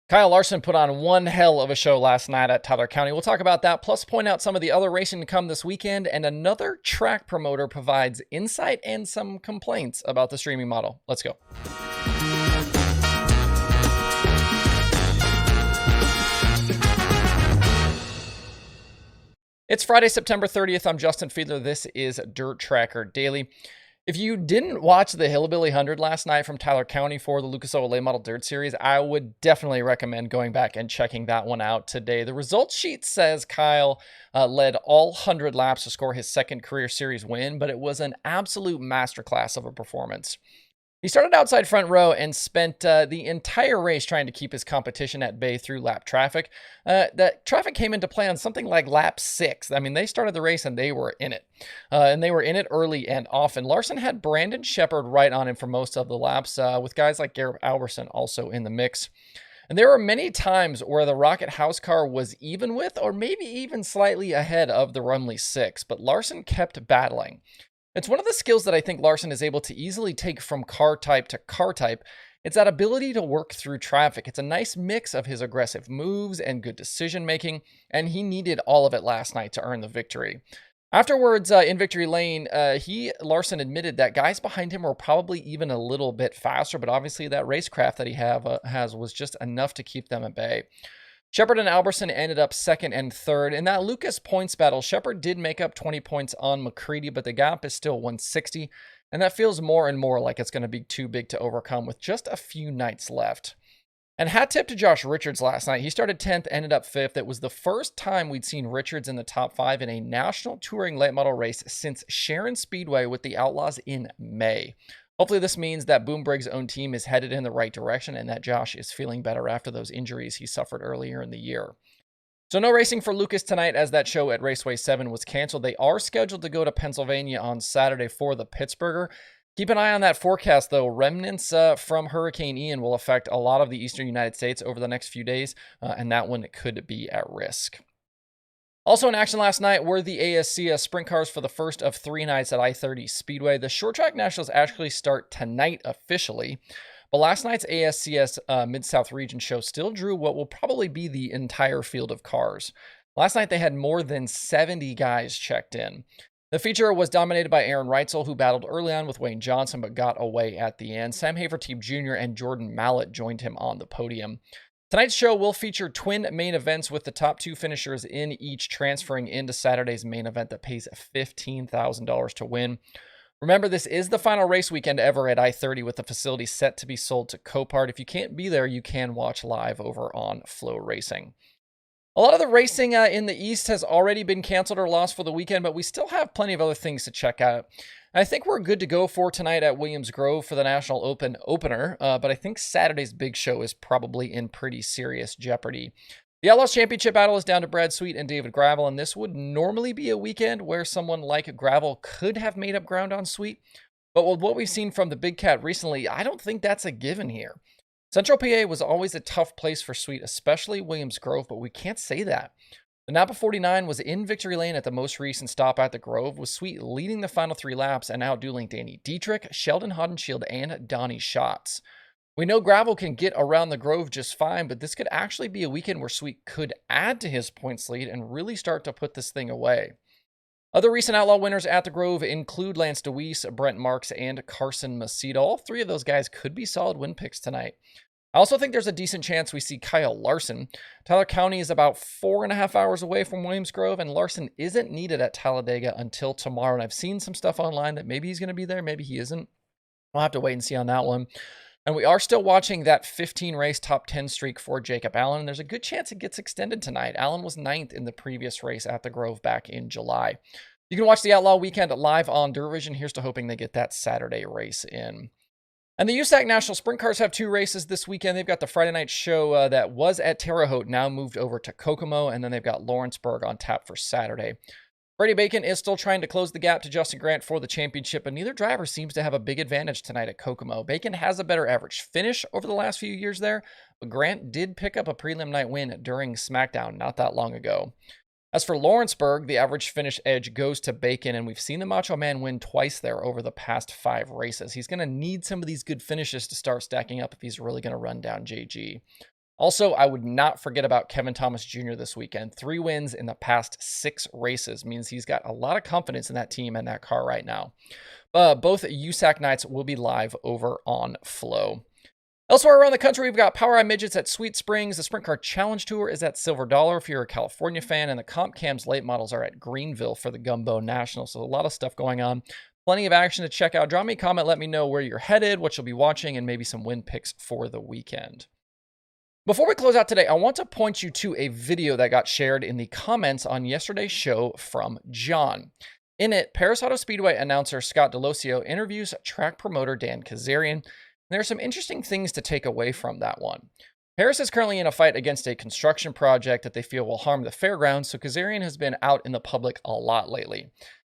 Kyle Larson put on one hell of a show last night at Tyler County. We'll talk about that, plus point out some of the other racing to come this weekend, and another track promoter provides insight and some complaints about the streaming model. Let's go. It's Friday, September 30th. I'm Justin Fiedler. This is Dirt Tracker Daily. If you didn't watch the Hillbilly 100 last night from Tyler County for the Lucas Oil Late Model Dirt Series, I would definitely recommend going back and checking that one out today. The results sheet says Kyle led all 100 laps to score his second career series win, but it was an absolute masterclass of a performance. He started outside front row and spent the entire race trying to keep his competition at bay through lap traffic. That traffic came into play on something like lap 6. I mean, they started the race and they were in it. And they were in it early and often. Larson had Brandon Shepard right on him for most of the laps, with guys like Garrett Alberson also in the mix. And there were many times where the Rocket House car was even with or maybe even slightly ahead of the Rumley 6, but Larson kept battling. It's one of the skills that I think Larson is able to easily take from car type to car type. It's that ability to work through traffic. It's a nice mix of his aggressive moves and good decision making, and he needed all of it last night to earn the victory. Afterwards, in victory lane, Larson admitted that guys behind him were probably even a little bit faster, but obviously that racecraft that he has was just enough to keep them at bay. Shepard and Alberson ended up second and third. In that Lucas points battle, Shepard did make up 20 points on McCready, but the gap is still 160, and that feels more and more like it's going to be too big to overcome with just a few nights left. And hat tip to Josh Richards last night. He started 10th, ended up 5th. It was the first time we'd seen Richards in the top 5 in a national touring late model race since Sharon Speedway with the Outlaws in May. Hopefully this means that Boom Briggs' own team is headed in the right direction and that Josh is feeling better after those injuries he suffered earlier in the year. So no racing for Lucas tonight as that show at Raceway 7 was canceled. They are scheduled to go to Pennsylvania on Saturday for the Pittsburgher. Keep an eye on that forecast, though. Remnants from Hurricane Ian will affect a lot of the eastern United States over the next few days, and that one could be at risk. Also in action last night were the ASCS sprint cars for the first of 3 nights at I-30 Speedway. The Short Track Nationals actually start tonight officially, but last night's ASCS Mid-South Region show still drew what will probably be the entire field of cars. Last night they had more than 70 guys checked in. The feature was dominated by Aaron Reitzel, who battled early on with Wayne Johnson but got away at the end. Sam Haverteam Jr. and Jordan Mallett joined him on the podium. Tonight's show will feature twin main events with the top 2 finishers in each transferring into Saturday's main event that pays $15,000 to win. Remember, this is the final race weekend ever at I-30 with the facility set to be sold to Copart. If you can't be there, you can watch live over on FloRacing. A lot of the racing in the East has already been canceled or lost for the weekend, but we still have plenty of other things to check out. I think we're good to go for tonight at Williams Grove for the National Open opener, but I think Saturday's big show is probably in pretty serious jeopardy. The Outlaws Championship battle is down to Brad Sweet and David Gravel, and this would normally be a weekend where someone like Gravel could have made up ground on Sweet, but with what we've seen from the Big Cat recently, I don't think that's a given here. Central PA was always a tough place for Sweet, especially Williams Grove, but we can't say that. The Napa 49 was in victory lane at the most recent stop at the Grove, with Sweet leading the final 3 laps and outdueling Danny Dietrich, Sheldon Hodenshield, and Donnie Schatz. We know Gravel can get around the Grove just fine, but this could actually be a weekend where Sweet could add to his points lead and really start to put this thing away. Other recent Outlaw winners at the Grove include Lance DeWeese, Brent Marks, and Carson Macedo. All 3 of those guys could be solid win picks tonight. I also think there's a decent chance we see Kyle Larson. Tyler County is about 4.5 hours away from Williams Grove, and Larson isn't needed at Talladega until tomorrow. And I've seen some stuff online that maybe he's going to be there, maybe he isn't. We'll have to wait and see on that one. And we are still watching that 15-race top 10 streak for Jacob Allen, and there's a good chance it gets extended tonight. Allen was 9th in the previous race at the Grove back in July. You can watch the Outlaw Weekend live on DirtVision. Here's to hoping they get that Saturday race in. And the USAC National Sprint Cars have 2 races this weekend. They've got the Friday night show that was at Terre Haute, now moved over to Kokomo, and then they've got Lawrenceburg on tap for Saturday. Brady Bacon is still trying to close the gap to Justin Grant for the championship, but neither driver seems to have a big advantage tonight at Kokomo. Bacon has a better average finish over the last few years there, but Grant did pick up a prelim night win during SmackDown not that long ago. As for Lawrenceburg, the average finish edge goes to Bacon, and we've seen the Macho Man win twice there over the past 5 races. He's going to need some of these good finishes to start stacking up if he's really going to run down JG. Also, I would not forget about Kevin Thomas Jr. this weekend. 3 wins in the past 6 races means he's got a lot of confidence in that team and that car right now. Both USAC nights will be live over on Flo. Elsewhere around the country, we've got Power Eye Midgets at Sweet Springs. The Sprint Car Challenge Tour is at Silver Dollar if you're a California fan, and the Comp Cams late models are at Greenville for the Gumbo National. So a lot of stuff going on. Plenty of action to check out. Drop me a comment, let me know where you're headed, what you'll be watching, and maybe some win picks for the weekend. Before we close out today, I want to point you to a video that got shared in the comments on yesterday's show from John. In it, Paris Auto Speedway announcer Scott Delosio interviews track promoter Dan Kazarian. There are some interesting things to take away from that one. Paris is currently in a fight against a construction project that they feel will harm the fairgrounds, so Kazarian has been out in the public a lot lately.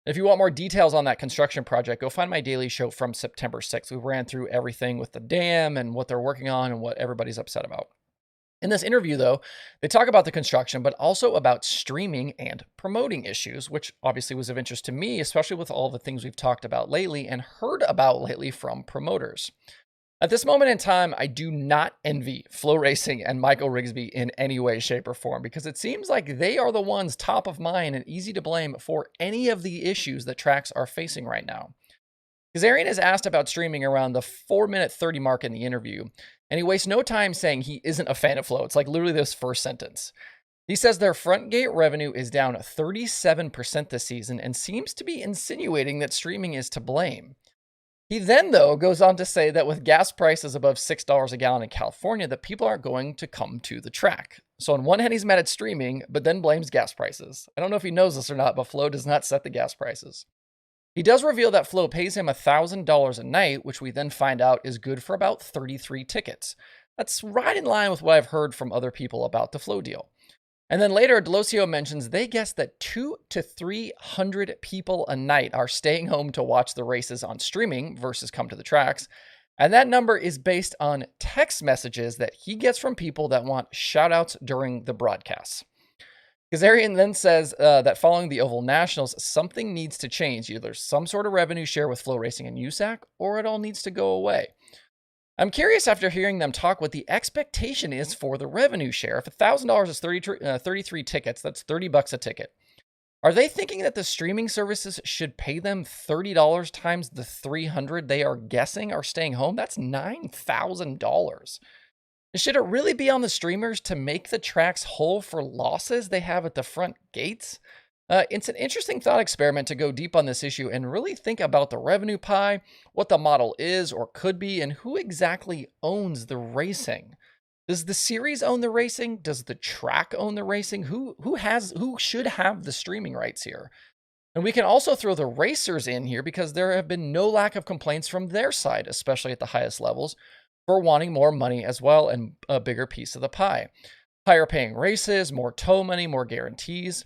If you want more details on that construction project, go find my daily show from September 6th. We ran through everything with the dam and what they're working on and what everybody's upset about. In this interview, though, they talk about the construction, but also about streaming and promoting issues, which obviously was of interest to me, especially with all the things we've talked about lately and heard about lately from promoters. At this moment in time, I do not envy FloRacing and Michael Rigsby in any way, shape, or form, because it seems like they are the ones top of mind and easy to blame for any of the issues that tracks are facing right now. Kazarian is asked about streaming around the 4-minute 30 mark in the interview, and he wastes no time saying he isn't a fan of Flo. It's like literally this first sentence. He says their front gate revenue is down 37% this season and seems to be insinuating that streaming is to blame. He then, though, goes on to say that with gas prices above $6 a gallon in California, that people aren't going to come to the track. So on one hand, he's mad at streaming, but then blames gas prices. I don't know if he knows this or not, but Flo does not set the gas prices. He does reveal that Flo pays him $1,000 a night, which we then find out is good for about 33 tickets. That's right in line with what I've heard from other people about the Flo deal. And then later, Delosio mentions they guess that 200 to 300 people a night are staying home to watch the races on streaming versus come to the tracks. And that number is based on text messages that he gets from people that want shout-outs during the broadcasts. Kazarian then says that following the Oval Nationals, something needs to change. Either some sort of revenue share with FloRacing and USAC, or it all needs to go away. I'm curious after hearing them talk what the expectation is for the revenue share. If $1,000 is 33 tickets, that's $30 a ticket. Are they thinking that the streaming services should pay them $30 times the 300 they are guessing are staying home? That's $9,000. Should it really be on the streamers to make the tracks whole for losses they have at the front gates? It's an interesting thought experiment to go deep on this issue and really think about the revenue pie, what the model is or could be, and who exactly owns the racing. Does the series own the racing? Does the track own the racing? Who should have the streaming rights here? And we can also throw the racers in here because there have been no lack of complaints from their side, especially at the highest levels, for wanting more money as well and a bigger piece of the pie. Higher paying races, more tow money, more guarantees.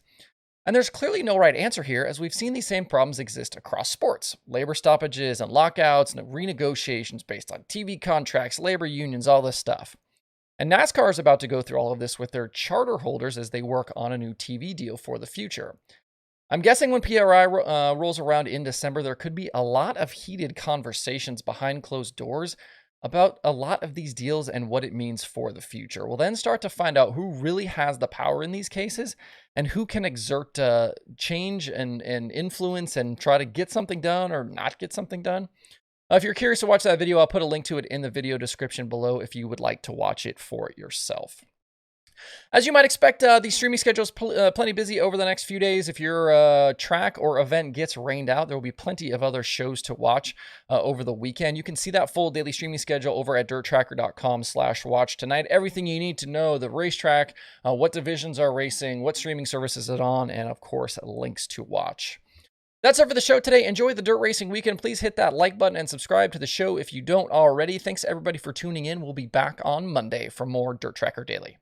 And there's clearly no right answer here, as we've seen these same problems exist across sports. Labor stoppages and lockouts and renegotiations based on TV contracts, labor unions, all this stuff. And NASCAR is about to go through all of this with their charter holders as they work on a new TV deal for the future. I'm guessing when PRI rolls around in December, there could be a lot of heated conversations behind closed doors about a lot of these deals and what it means for the future. We'll then start to find out who really has the power in these cases and who can exert change and influence and try to get something done or not get something done. If you're curious to watch that video, I'll put a link to it in the video description below if you would like to watch it for yourself. As you might expect, the streaming schedule is plenty busy over the next few days. If your track or event gets rained out, there will be plenty of other shows to watch over the weekend. You can see that full daily streaming schedule over at dirttracker.com/watch tonight. Everything you need to know, the racetrack, what divisions are racing, what streaming services it on, and of course, links to watch. That's it for the show today. Enjoy the dirt racing weekend. Please hit that like button and subscribe to the show if you don't already. Thanks everybody for tuning in. We'll be back on Monday for more Dirt Tracker Daily.